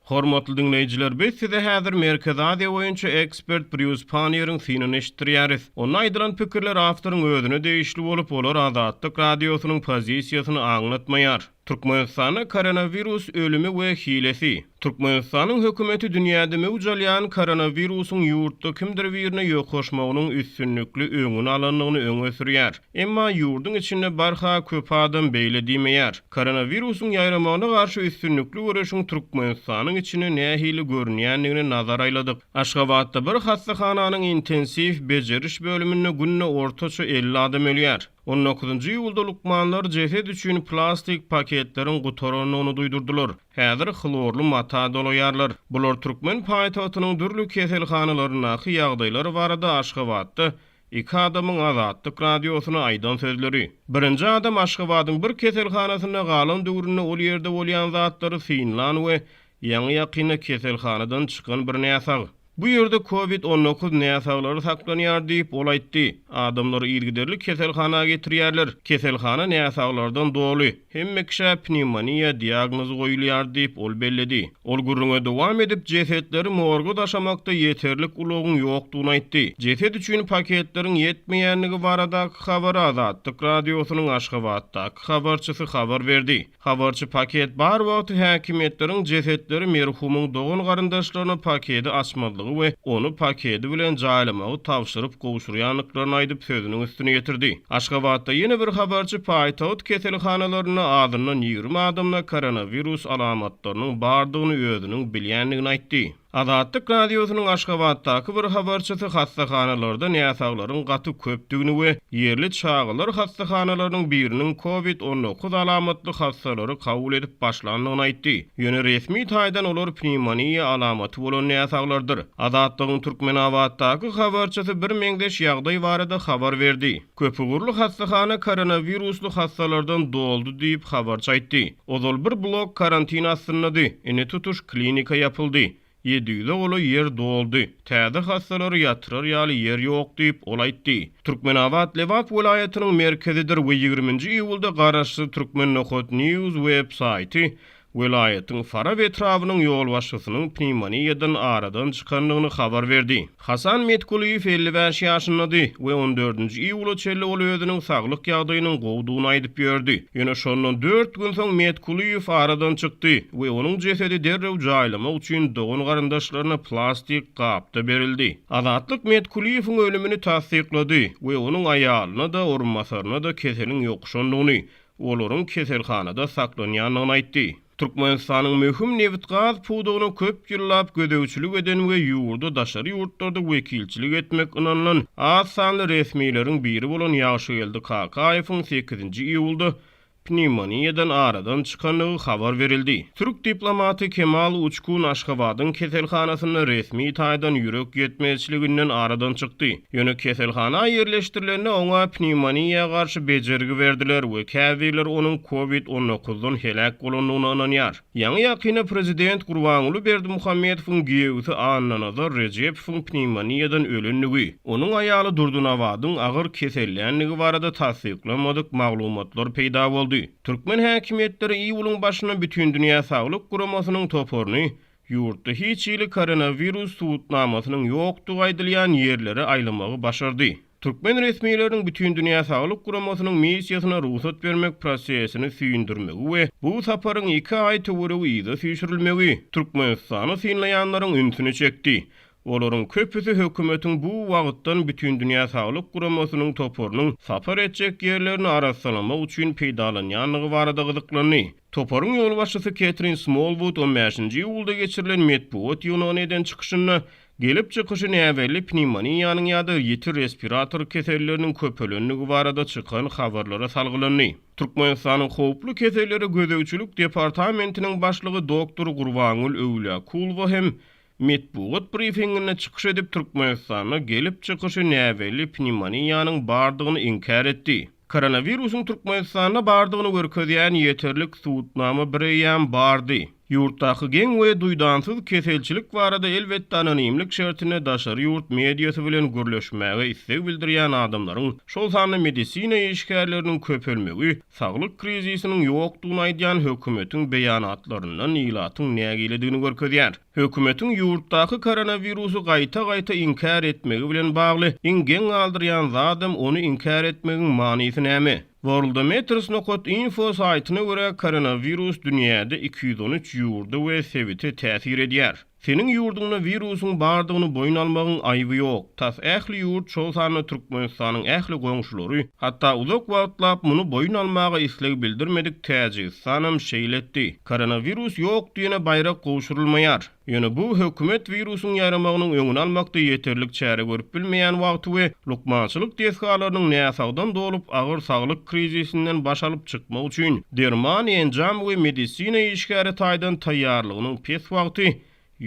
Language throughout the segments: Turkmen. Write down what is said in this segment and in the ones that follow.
Hormatly dinleyijiler, biz size häzir Merkez Aziýa boýunça ekspert Bruce Panier'in synany eşitdirýäris. Onda aýdylan pikirler awtoryň özüne değişli bolup, olar Azatlyk radiosynyň pozisiýasyny aňlatmaýar. Türkmenistana koronavirus ölümi we hilesi. Türkmenistanyň hökümeti dünýäde mewjudalýan koronavirusyň ýurtda kimdir birine ýoklaşmagynyň üstünlükli öňüni alanlygyny öňe sürýär. Emma ýurduň içinde barha köp adam beýle diýmeýär. Koronavirusyň ýaýramagyna garşy üstünlükli görüşiň Türkmenistanyň içine nähili görünýändigini nazar aýladyk. Aşgabatda bir hastahananyň intensiv bejeriş bölümine günne ortaça 50 adam ölýär. 19-njy ýylda lukmanlar jesed üçin plastik paketlerin gutaranyny duýdurdylar. Häzir xlorlu mata dolaýarlar. Bular Türkmen paýtagtynyň dürli keselhanalaryna ýagdaýlary barada Aşgabatda 2 adamyň Azatlyk radiosyna aýdan sözleri. Birinji adam Aşgabatyň bir keselhanasyna galan döwründe ol ýerde bolýan zatlary synlan we ýaňy ýakyna keselhanadan çykan bir näsag. Bu ýerde COVID-19 näsaglary saklanýar diýip ol aýtdy. Adamlary ilgiderli keselhanaga getirýärler. Keselhana näsaglardan doly. Hemme kişä pneumoniýa diagnozy goýulýar diýip ol belledi. Ol gurrunga dowam edip jesetleri morga daşamakda ýeterlik ulogyň ýokdugyny aýtdy. Jeset üçin paketleriň ýetmeýänligi barada habar Azatlyk radiosynyň Aşgabatdaky habarçysy habar berdi. Habarçy paket bar wagt häkimetleriň jesetleri merhumyň dogan garyndaşlaryna paketi açmadygy we onu paketi bilen jaýlamagy tapşyryp gowşurýanlyklaryny aýdyp sözüniň üstüne getirdi. Aşgabatda ýene bir habarçy paýtagat keselhanalaryna adyndan 20 adamna koronavirus alamatlarynyň bardygyny özüniň bilýänligini aýtdy. Azatlyk radiosynyň Aşgabatdaky bir habarçysy hastahanalarda näsaglaryň gaty köpdigini we ýerli çağılar hastahanalarynyň biriniň COVID-19 alamatly hastalary kabul edip başlandygyny aýtdy. Ýöne resmi taýdan olar pneumoniýa alamaty bolan näsaglardyr. Azatlygyň Türkmenabatdaky habarçysy bir meňdeş ýagdaý barada habar berdi. Köpügürlü hastahana koronavirusly hastalardan doldy diýip habarçy aýtdy. Ozal bir blok karantin astyndy. Ene tutuş klinika ýapyldy. 700 ola yer doldy. Täze hastalary ýatyrar ýaly yer ýok diýip ol aýtdy. Türkmenabat Lewap welaýatynyň merkezidir we 20-nji iýulda garaşly Türkmen Nohot News websaýty welaýatyň Fara we etrawynyň ýol başçysynyň pneumoniýadan aradan çykanlygyny habar berdi. Hasan Metkuliýew 55 ýaşyndady we 14-nji iýulda çelli ol özüniň saglyk ýagdaýynyň gowdugyny aýdyp berdi. Ýöne şondan 4 gün soň Metkuliýew aradan çykdy we onuň jesedi derrew jaýlamak üçin dogan garyndaşlaryna plastik gapda berildi. Azatlyk Metkuliýewiň ölümini tasdiklady we onuň aýalyna da orunmasaryna da keseliň ýokşandygyny, olaryň keselhanada saklanýanyny aýtdy. Türkmenistanyň möhüm newit gaz pudugyny köp ýyllap gödäwçilik eden we ýurda daşary ýurtlarda wekilçilik etmek ynanlan az sanly resmiýetiň biri bolan Ýaşygeldi Kakaýewiň 8-nji iýulda pneumoniýadan aradan çykanlygy habar berildi. Türk diplomaty Kemal Uçkun Aşgabatyň keselhanasyna resmi taýdan ýürek ýetmezçiliginden aradan çykdy. Ýöne keselhana ýerleşdirilenine oňa pneumoniýa garşy bejergi berdiler we käbirler onuň COVID-19-dan helak bolanlygyny ananýar. Ýaňy ýakyna prezident Gurbanuly Berdimuhammedowyň giýewisi Annanazar Rejepowyň pneumoniýadan ölenligi, onuň aýaly Durdunawadyň agyr kesellänligi barada tasdiklamadyk maglumatlar peýda boldy. Türkmen häkimetleri iýulyň başyna bütün dünýä saglyk guramasynyň toporuny ýurtda hiç ýyly koronavirus tutnamasynyň ýokdugy aýdylýan ýerlere aýlamagy başardy. Türkmen resmiýetleriniň bütün dünýä saglyk guramasynyň missiýasyna ruhsat bermek prosesini süýndirmegi we bu saparyň 2 aý töwereги ýyda süýşürilmegi Türkmenistany synlaýanlaryň ünsüni çekdi. Olaryň köpüsi hökümetiň bu wagtdan bütün dünýä saglyk guramasynyň toporunyň sapar etjek ýerlerini araşdyrmak üçin peýdalanýanlygy barada gyzyklandy. Toporuň ýol başçysy Catherine Smallwood 15-nji iýulda geçirilen medpuat ýunanydan çykyşyna gelip çykyşy näwelli pneumoniýanyň ýa-da ýeti respirator keselleriniň köpelenligi barada çykan habarlara salgylandy. Türkmenistanyň howplu keselleri gödäwçilik departamentiniň başlygy doktor Gurbanuly Öwliýakulow hem medpuat briefingine çykyş edip Türkmenistana gelip çykyşy näwelli pneumoniýanyň bardygyny inkar etdi. Koronavirusyň Türkmenistana bardygyny görkezýän ýeterlik tutnama bireýän bardy. Yurtdaky geň we duýdansyz keselçilik barada elbetde anonimlik şertine daşary ýurt mediýasy bilen gürleşmäge istek bildirýän adamlaryň şol sanly medisina işgärleriniň köpelmegi, saglyk krizisiniň ýokdugyny aýdýan hökümetiň beýanatlaryndan ilatyň nägiledigini görkezýär. Hökümetiň ýurtdaky koronawirusu gaýta-gaýta inkar etmegi bilen bagly iňgeň aldyrýan zadym onu inkar etmegiň manysy näme? Worldometers.info saytyna görä koronavirus dünýäde 213 ýurda we sebite täsir edýär. Senin ýurduňda virusyň bardygyny boyun almagyň aýby ýok. Tas ähli ýurt şol sany Türkmenistanyň ähli goňşulary hatda uzak wagtlap muny boyun almaga isleg bildirmedik Täjikistanyň şeýletdi. Koronavirus ýok diýene bayrak gowşurulmaýar. Ýöne bu hökümet virusyň ýaramagynyň öňüni almakda ýeterlik çäre görüp bilmeýän wagty we lukmançylyk desgalarynyň näsagdan dolup agyr saglyk krizisinden baş alyp çykmak üçin derman enjam we medisina işgäri taýdan taýýarlygynyň pes wagty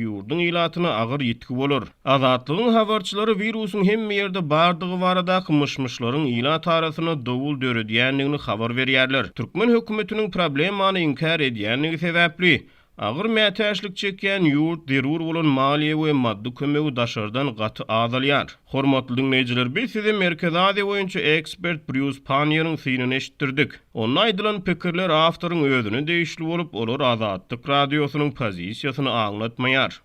ýurdun ilatyna agyr ýetki bolar. Azatlygyň habarçylary virusyň hemme ýerde bardygy barada myşmyşlaryň ilat arasyna dowul döredýänligini habar berýärler. Türkmen hökümetiniň problemany inkar edýänligi sebäpli agyr mätäçlik çekýän ýurt derur bolan maliýe we maddi kömegi daşardan gaty azalýar. Hormatly dinleýijiler, biz size Merkez Aziýa boýunça ekspert Bruce Panier'in synini eşitdirdik. Onun aýdylan pikirler awtoryň özüne değişli bolup, olar Azatlyk radiosynyň pozisiýasyny aňlatmaýar.